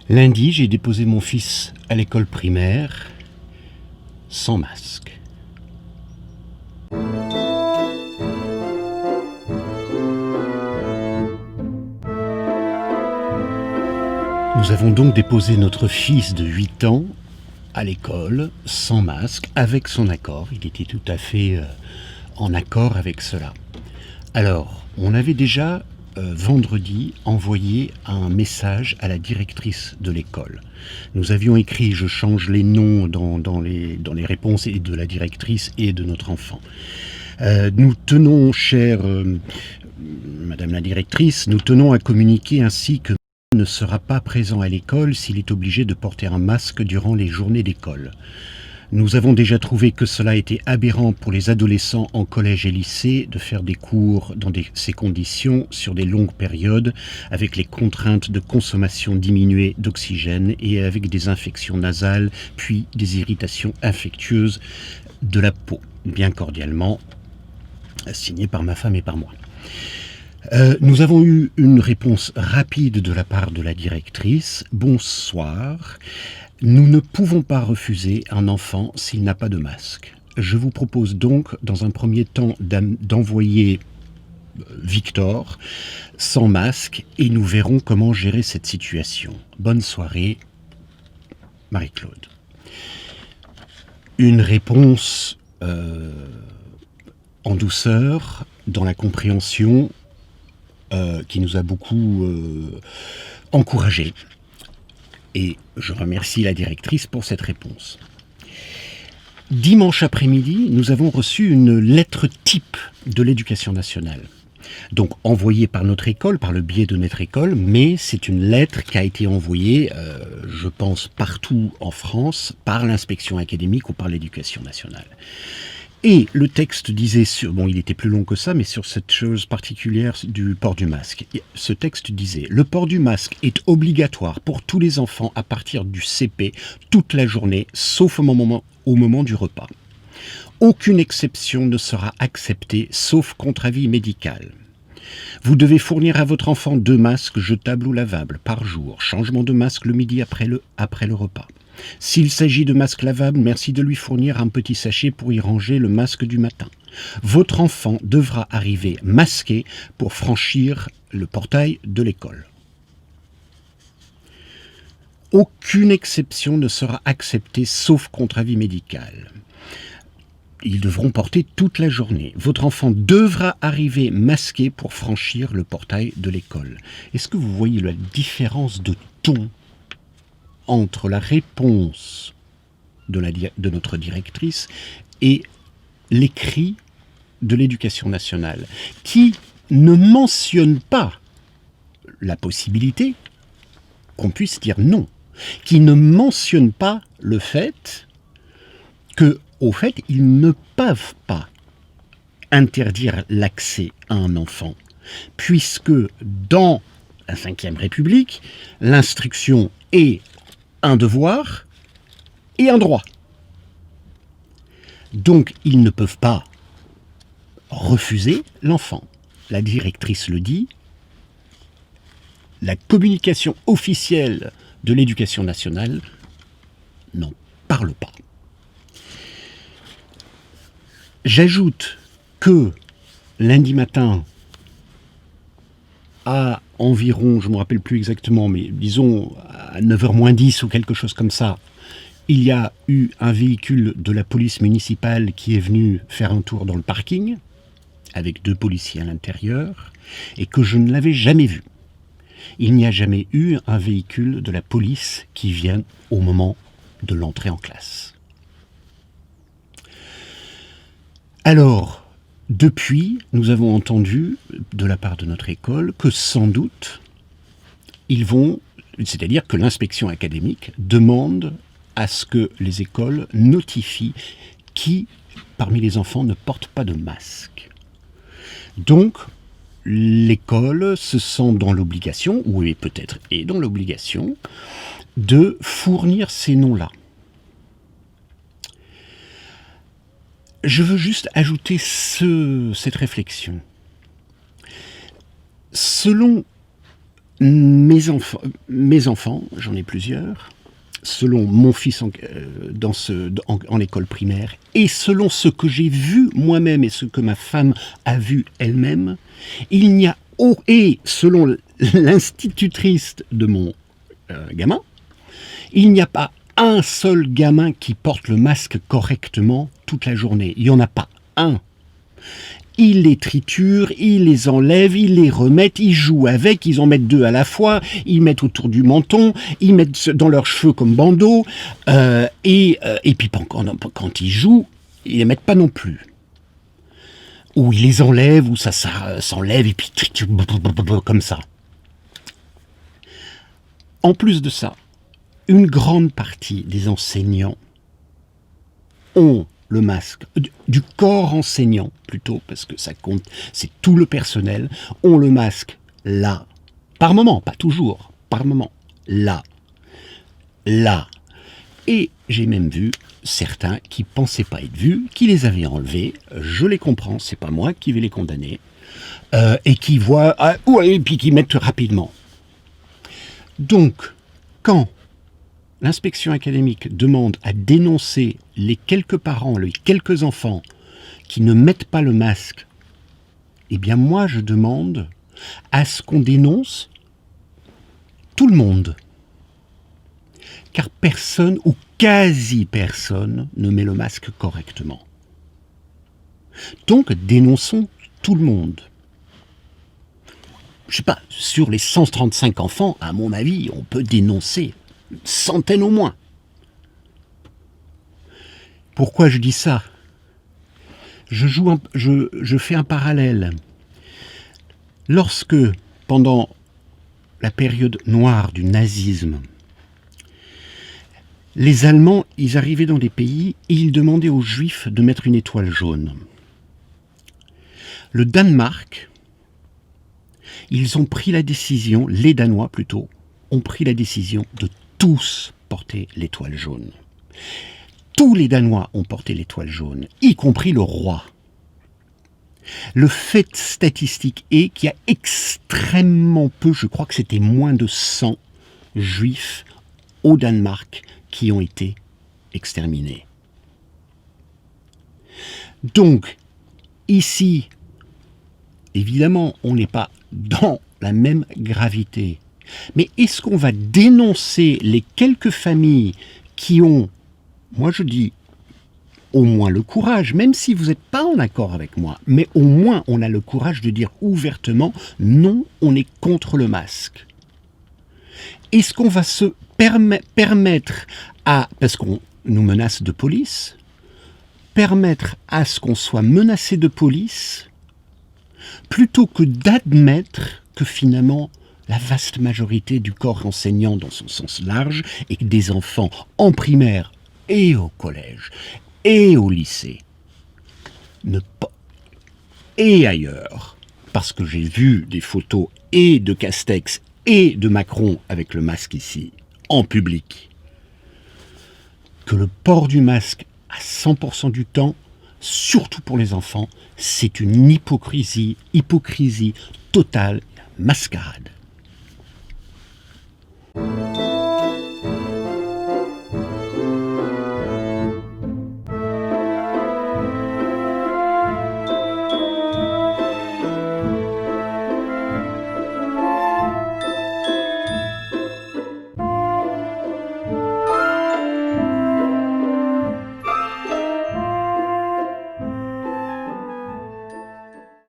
Lundi, j'ai déposé mon fils à l'école primaire sans masque. Nous avons donc déposé notre fils de 8 ans à l'école sans masque, avec son accord. Il était tout à fait en accord avec cela. Alors, on avait déjà vendredi envoyé un message à la directrice de l'école. Nous avions écrit, je change les noms dans les réponses et de la directrice et de notre enfant. Nous tenons, chère Madame la directrice, nous tenons à communiquer ainsi que ne sera pas présent à l'école s'il est obligé de porter un masque durant les journées d'école. Nous avons déjà trouvé que cela était aberrant pour les adolescents en collège et lycée de faire des cours dans ces conditions sur des longues périodes avec les contraintes de consommation diminuée d'oxygène et avec des infections nasales puis des irritations infectieuses de la peau. Bien cordialement, signé par ma femme et par moi. Nous avons eu une réponse rapide de la part de la directrice. Bonsoir. Nous ne pouvons pas refuser un enfant s'il n'a pas de masque. Je vous propose donc, dans un premier temps, d'envoyer Victor sans masque et nous verrons comment gérer cette situation. Bonne soirée, Marie-Claude. Une réponse en douceur, dans la compréhension, qui nous a beaucoup encouragés. Et je remercie la directrice pour cette réponse. Dimanche après-midi, nous avons reçu une lettre type de l'Éducation nationale. Donc envoyée par notre école, par le biais de notre école, mais c'est une lettre qui a été envoyée, je pense, partout en France, par l'inspection académique ou par l'Éducation nationale. Et le texte disait, il était plus long que ça, mais sur cette chose particulière du port du masque. Ce texte disait « Le port du masque est obligatoire pour tous les enfants à partir du CP toute la journée, sauf au moment du repas. Aucune exception ne sera acceptée, sauf contre avis médical. Vous devez fournir à votre enfant 2 masques jetables ou lavables par jour. Changement de masque le midi après le repas. S'il s'agit de masques lavables, merci de lui fournir un petit sachet pour y ranger le masque du matin. Votre enfant devra arriver masqué pour franchir le portail de l'école. Aucune exception ne sera acceptée sauf contre avis médical. Ils devront porter toute la journée. Votre enfant devra arriver masqué pour franchir le portail de l'école. » Est-ce que vous voyez la différence de ton entre la réponse de notre directrice et l'écrit de l'Éducation nationale, qui ne mentionne pas la possibilité qu'on puisse dire non, qui ne mentionne pas le fait que, au fait, ils ne peuvent pas interdire l'accès à un enfant, puisque dans la Ve République, l'instruction est un devoir et un droit. Donc, ils ne peuvent pas refuser l'enfant. La directrice le dit, la communication officielle de l'Éducation nationale n'en parle pas. J'ajoute que lundi matin, à environ, je ne me rappelle plus exactement, mais disons à 9h moins 10 ou quelque chose comme ça, il y a eu un véhicule de la police municipale qui est venu faire un tour dans le parking, avec 2 policiers à l'intérieur, et que je ne l'avais jamais vu. Il n'y a jamais eu un véhicule de la police qui vienne au moment de l'entrée en classe. Alors, depuis, nous avons entendu de la part de notre école que sans doute, c'est-à-dire que l'inspection académique demande à ce que les écoles notifient qui, parmi les enfants, ne porte pas de masque. Donc, l'école se sent dans l'obligation, ou peut-être est dans l'obligation, de fournir ces noms-là. Je veux juste ajouter cette réflexion. Selon mes enfants, j'en ai plusieurs, selon mon fils en école primaire, et selon ce que j'ai vu moi-même et ce que ma femme a vu elle-même, il n'y a et selon l'institutrice de mon gamin, il n'y a pas un seul gamin qui porte le masque correctement toute la journée. Il n'y en a pas un. Ils les triturent, ils les enlèvent, ils les remettent, ils jouent avec, ils en mettent 2 à la fois, ils mettent autour du menton, ils mettent dans leurs cheveux comme bandeau, et puis quand ils jouent, ils les mettent pas non plus. Ou ils les enlèvent, ou ça s'enlève, et puis comme ça. En plus de ça, une grande partie des enseignants ont le masque, du corps enseignant plutôt, parce que ça compte, c'est tout le personnel, ont le masque là, par moment, pas toujours, par moment, là. Et j'ai même vu certains qui pensaient pas être vus, qui les avaient enlevés, je les comprends, c'est pas moi qui vais les condamner, et qui voient, et puis qui mettent rapidement. Donc, quand l'inspection académique demande à dénoncer les quelques parents, les quelques enfants qui ne mettent pas le masque, eh bien moi je demande à ce qu'on dénonce tout le monde. Car personne ou quasi personne ne met le masque correctement. Donc dénonçons tout le monde. Je sais pas, sur les 135 enfants, à mon avis, on peut dénoncer une centaine au moins. Pourquoi je dis ça ? Je fais un parallèle. Lorsque, pendant la période noire du nazisme, les Allemands, ils arrivaient dans des pays et ils demandaient aux Juifs de mettre une étoile jaune. Le Danemark, ils ont pris la décision, les Danois plutôt, ont pris la décision de tous porter l'étoile jaune. Tous les Danois ont porté l'étoile jaune, y compris le roi. Le fait statistique est qu'il y a extrêmement peu, je crois que c'était moins de 100 juifs au Danemark qui ont été exterminés. Donc, ici, évidemment, on n'est pas dans la même gravité. Mais est-ce qu'on va dénoncer les quelques familles qui ont, moi je dis, au moins le courage, même si vous n'êtes pas en accord avec moi, mais au moins on a le courage de dire ouvertement, non, on est contre le masque. Est-ce qu'on va se permettre à, parce qu'on nous menace de police, permettre à ce qu'on soit menacé de police, plutôt que d'admettre que finalement, la vaste majorité du corps enseignant dans son sens large et des enfants en primaire et au collège et au lycée et ailleurs, parce que j'ai vu des photos et de Castex et de Macron avec le masque ici, en public, que le port du masque à 100% du temps, surtout pour les enfants, c'est une hypocrisie totale, mascarade.